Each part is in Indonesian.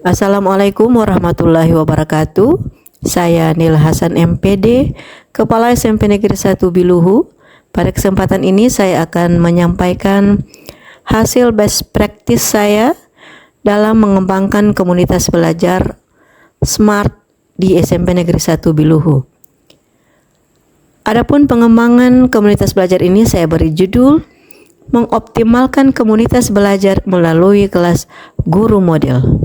Assalamualaikum warahmatullahi wabarakatuh. Saya Nil Hasan MPD, Kepala SMP Negeri 1 Biluhu. Pada kesempatan ini saya akan menyampaikan hasil best practice saya dalam mengembangkan komunitas belajar Smart di SMP Negeri 1 Biluhu. Adapun pengembangan komunitas belajar ini saya beri judul mengoptimalkan komunitas belajar melalui kelas guru model.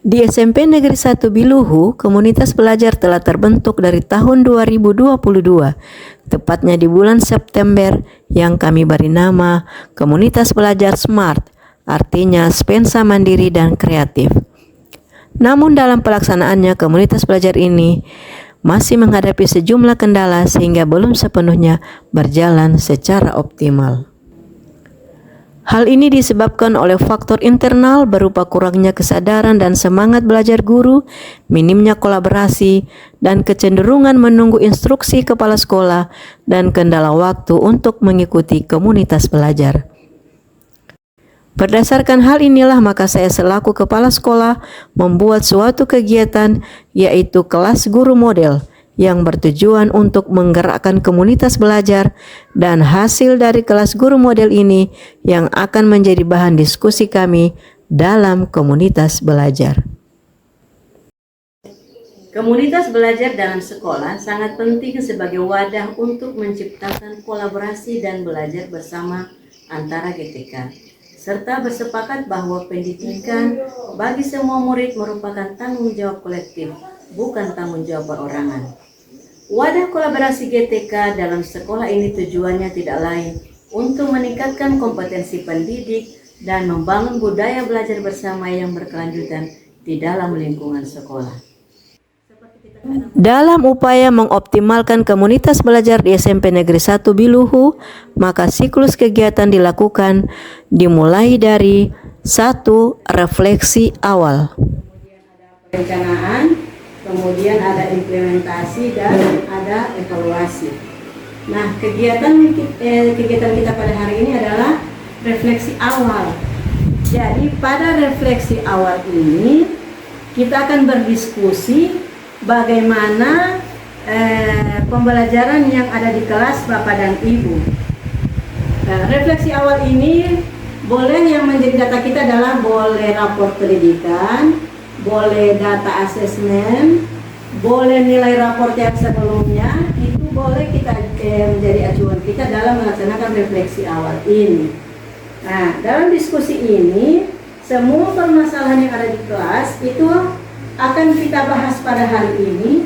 Di SMP Negeri 1 Biluhu, komunitas belajar telah terbentuk dari tahun 2022, tepatnya di bulan September, yang kami beri nama Komunitas Belajar Smart, artinya Spensa mandiri dan kreatif. Namun dalam pelaksanaannya, komunitas belajar ini masih menghadapi sejumlah kendala sehingga belum sepenuhnya berjalan secara optimal. Hal ini disebabkan oleh faktor internal berupa kurangnya kesadaran dan semangat belajar guru, minimnya kolaborasi, dan kecenderungan menunggu instruksi kepala sekolah dan kendala waktu untuk mengikuti komunitas belajar. Berdasarkan hal inilah maka saya selaku kepala sekolah membuat suatu kegiatan yaitu kelas guru model yang bertujuan untuk menggerakkan komunitas belajar dan hasil dari kelas guru model ini yang akan menjadi bahan diskusi kami dalam komunitas belajar. Komunitas belajar dalam sekolah sangat penting sebagai wadah untuk menciptakan kolaborasi dan belajar bersama antara GTK, serta bersepakat bahwa pendidikan bagi semua murid merupakan tanggung jawab kolektif, bukan tanggung jawab perorangan. Wadah kolaborasi GTK dalam sekolah ini tujuannya tidak lain untuk meningkatkan kompetensi pendidik dan membangun budaya belajar bersama yang berkelanjutan di dalam lingkungan sekolah. Dalam upaya mengoptimalkan komunitas belajar di SMP Negeri 1 Biluhu, maka siklus kegiatan dilakukan dimulai dari 1. Refleksi awal. Perencanaan, kemudian ada implementasi dan ada evaluasi. Nah, kegiatan kita pada hari ini adalah refleksi awal. Jadi pada refleksi awal ini kita akan berdiskusi bagaimana pembelajaran yang ada di kelas Bapak dan Ibu. Refleksi awal ini boleh yang menjadi data kita adalah boleh rapor pendidikan, boleh data asesmen, boleh nilai raport yang sebelumnya, itu boleh kita menjadi acuan kita dalam melaksanakan refleksi awal ini. Nah, dalam diskusi ini, semua permasalahan yang ada di kelas itu akan kita bahas pada hari ini.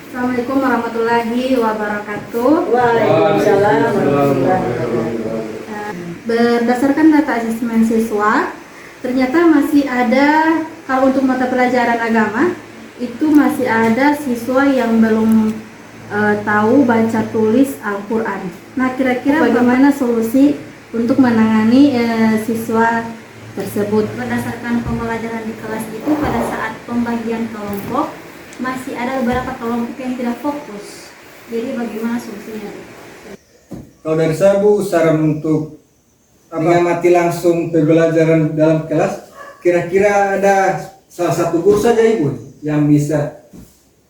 Assalamualaikum warahmatullahi wabarakatuh. Waalaikumsalam warahmatullahi wabarakatuh. Berdasarkan data asesmen siswa, ternyata masih ada, kalau untuk mata pelajaran agama, itu masih ada siswa yang belum tahu baca tulis Al-Quran. Nah, kira-kira bagaimana solusi untuk menangani siswa tersebut? Berdasarkan pembelajaran di kelas itu, pada saat pembagian kelompok masih ada beberapa kelompok yang tidak fokus. Jadi bagaimana solusinya? Kalau dari saya, Bu, saran untuk mengamati langsung pembelajaran dalam kelas, kira-kira ada salah satu guru saja, Ibu, yang bisa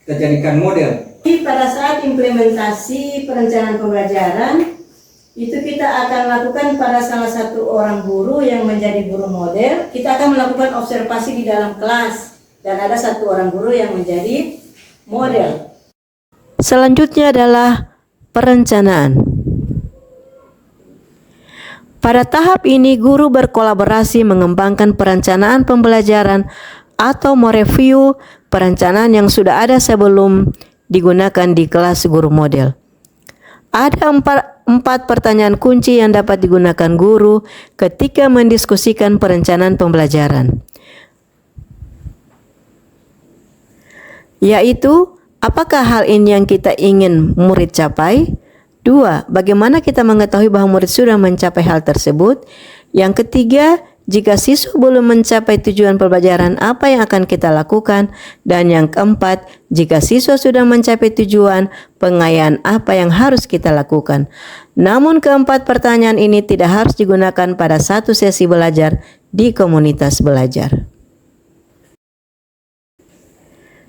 kita jadikan model. Pada saat implementasi perencanaan pembelajaran, itu kita akan lakukan pada salah satu orang guru yang menjadi guru model. Kita akan melakukan observasi di dalam kelas dan ada satu orang guru yang menjadi model. Selanjutnya adalah perencanaan. Pada tahap ini, guru berkolaborasi mengembangkan perencanaan pembelajaran atau mereview perencanaan yang sudah ada sebelum digunakan di kelas guru model. Ada empat pertanyaan kunci yang dapat digunakan guru ketika mendiskusikan perencanaan pembelajaran, yaitu apakah hal ini yang kita ingin murid capai? 2. Bagaimana kita mengetahui bahwa murid sudah mencapai hal tersebut? Yang ketiga, jika siswa belum mencapai tujuan pembelajaran, apa yang akan kita lakukan? Dan yang keempat, jika siswa sudah mencapai tujuan, pengayaan apa yang harus kita lakukan? Namun keempat pertanyaan ini tidak harus digunakan pada satu sesi belajar di komunitas belajar.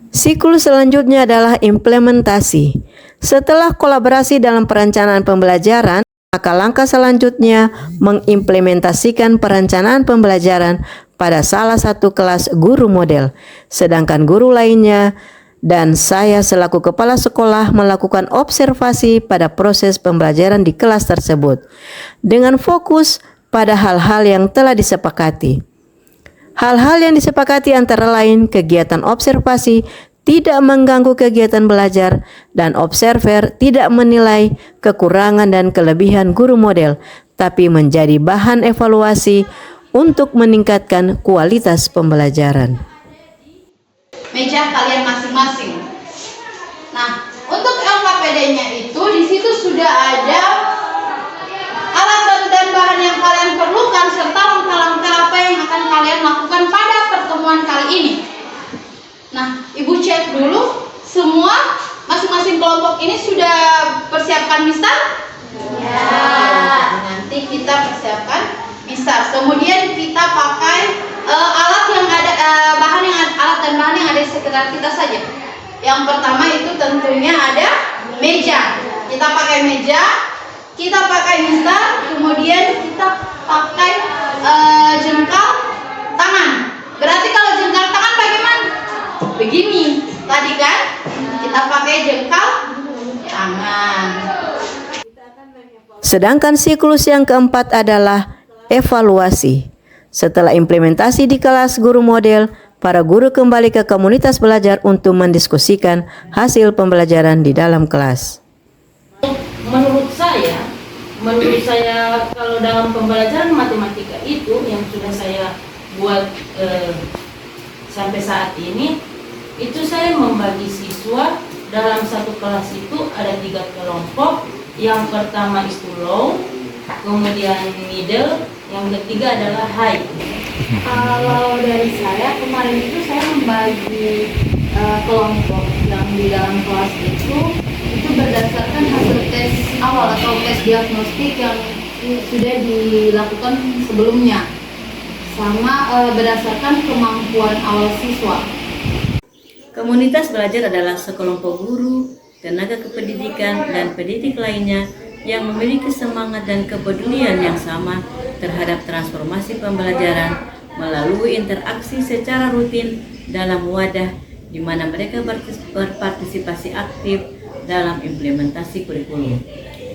Siklus selanjutnya adalah implementasi. Setelah kolaborasi dalam perencanaan pembelajaran, maka langkah selanjutnya mengimplementasikan perencanaan pembelajaran pada salah satu kelas guru model, sedangkan guru lainnya dan saya selaku kepala sekolah melakukan observasi pada proses pembelajaran di kelas tersebut dengan fokus pada hal-hal yang telah disepakati. Hal-hal yang disepakati antara lain kegiatan observasi tidak mengganggu kegiatan belajar dan observer tidak menilai kekurangan dan kelebihan guru model, tapi menjadi bahan evaluasi untuk meningkatkan kualitas pembelajaran. Meja kalian masing-masing. Nah, untuk LKPD-nya itu di situ sudah ada alat dan bahan yang kalian perlukan serta langkah-langkah apa yang akan kalian lakukan pada pertemuan kali ini. Nah, Ibu cek dulu semua masing-masing kelompok ini sudah persiapkan misal? Ya. Nanti kita persiapkan misal. Kemudian kita pakai alat yang ada alat dan bahan yang ada di sekitar kita saja. Yang pertama itu tentunya ada meja. Kita pakai meja, kita pakai misal, kemudian kita pakai jengkal tangan. Berarti kalau jengkal tangan bagaimana? Begini. Tadi kan kita pakai jengkal tangan. Sedangkan siklus yang keempat adalah evaluasi. Setelah implementasi di kelas guru model, para guru kembali ke komunitas belajar untuk mendiskusikan hasil pembelajaran di dalam kelas. Menurut saya kalau dalam pembelajaran matematika itu yang sudah saya buat sampai saat ini, itu saya membagi siswa dalam satu kelas itu ada 3 kelompok. Yang pertama itu low, kemudian middle, yang ketiga adalah high. Kalau dari saya kemarin itu saya membagi kelompok yang di dalam kelas itu berdasarkan hasil tes awal atau tes diagnostik yang sudah dilakukan sebelumnya, sama berdasarkan kemampuan awal siswa. Komunitas belajar adalah sekelompok guru, tenaga kependidikan, dan pendidik lainnya yang memiliki semangat dan kepedulian yang sama terhadap transformasi pembelajaran melalui interaksi secara rutin dalam wadah di mana mereka berpartisipasi aktif dalam implementasi kurikulum.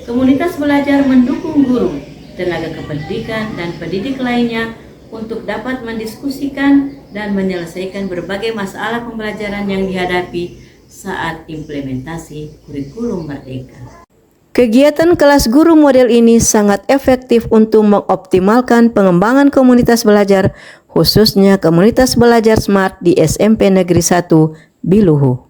Komunitas belajar mendukung guru, tenaga kependidikan, dan pendidik lainnya untuk dapat mendiskusikan dan menyelesaikan berbagai masalah pembelajaran yang dihadapi saat implementasi kurikulum merdeka. Kegiatan kelas guru model ini sangat efektif untuk mengoptimalkan pengembangan komunitas belajar, khususnya komunitas belajar smart di SMP Negeri 1 Biluhu.